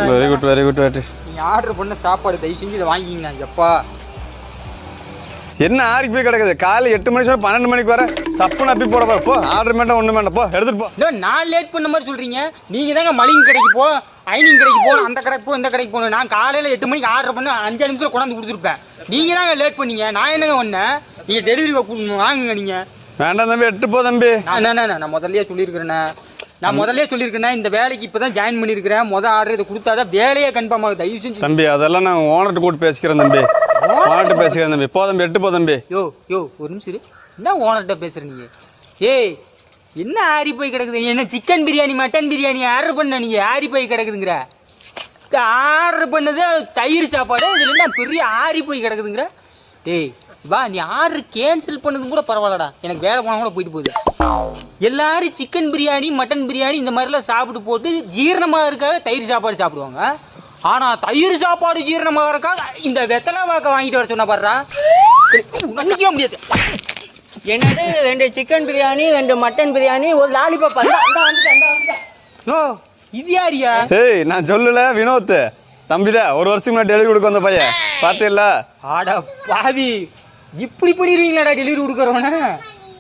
Very good very good. நீ order பண்ண சாப்பாடு தயவு செஞ்சு இதை வாங்கிங்க. எப்பா என்ன ஆறிக்கு போய் கிடக்குது? காலை 8 மணி 12 மணிக்கு வர சப்புன்னு அப்பி போட போற. போ ஆர்டர் வேண்டாம் ஒன்றும் வேண்டாம், போ எடுத்துட்டு போ. நான் லேட் பண்ண மாதிரி சொல்றீங்க. நீங்க தாங்க மளிகை கடைக்கு போ, ஐனிங் கடைக்கு போ, அந்த கடைக்கு போ, இந்த கடைக்கு போகணும். நான் காலையில் 8 மணிக்கு ஆர்டர் பண்ண 5 நிமிஷத்தில் கொண்டாந்து கொடுத்துருப்பேன். நீங்க தாங்க லேட் பண்ணீங்க. நான் என்னங்க வந்தேன்? நீங்க டெலிவரி வாங்குங்க. நீங்க வேண்டாம் தம்பி, எட்டு போ தம்பி. நான் முதல்லயே சொல்லியிருக்கேன். இந்த வேலைக்கு இப்போ தான் ஜாயின் பண்ணியிருக்கிறேன். ஆர்டர் இதை கொடுத்தாதான் வேலையே கன்ஃபார்ம் ஆகுது. தயவு செஞ்சு தம்பி அதெல்லாம் நான் ஓனர்கிட்ட கூட்டு பேசிக்கிறேன் தம்பி. ஓனர்கிட்ட பேசிக்கிறேன் தம்பி. போ தம்பி, எட்டு போ தம்பி. யோ ஒரு நிமிஷம் என்ன ஓனர்கிட்ட பேசுற நீங்க? ஏய் என்ன ஆறி போய் கிடக்குது? என்ன chicken biryani mutton biryani order பண்ண நீங்க ஆறி போய் கிடக்குதுங்கிற? ஆர்டர் பண்ணது தயிர் சாப்பாடு, இதுல என்ன பெரிய ஆறி போய் கிடக்குதுங்கிற? டேய் வா, நீ ஆர்டர் கேன்சல் பண்ணதும் கூட பரவாயில்லடா, எனக்கு வேலை போனால் கூட போயிட்டு போகுது. எல்லாரும் சிக்கன் பிரியாணி மட்டன் பிரியாணி இந்த மாதிரிலாம் சாப்பிட்டு போட்டு ஜீரணமாக இருக்காக தயிர் சாப்பாடு சாப்பிடுவாங்க. ஆனால் தயிர் சாப்பாடு ஜீரணமாக இருக்காக இந்த வெத்தலை வாக்க வாங்கிட்டு வர சொன்ன பாடுறா, நினைக்க முடியாது. என்னது 2 சிக்கன் பிரியாணி 2 மட்டன் பிரியாணி ஒரு லாலிபாப். ஓ இது யாரியா? ஏய் நான் சொல்லல, வினோத் தம்பிதான். 1 வருஷத்துக்கு முன்னாடி டெலிவரி கொடுக்க வந்த பையன், பார்த்தீங்களா? ஆடா பாவி, இப்படி பண்ணிடுவீங்களாடா டெலிவரி கொடுக்குறவன?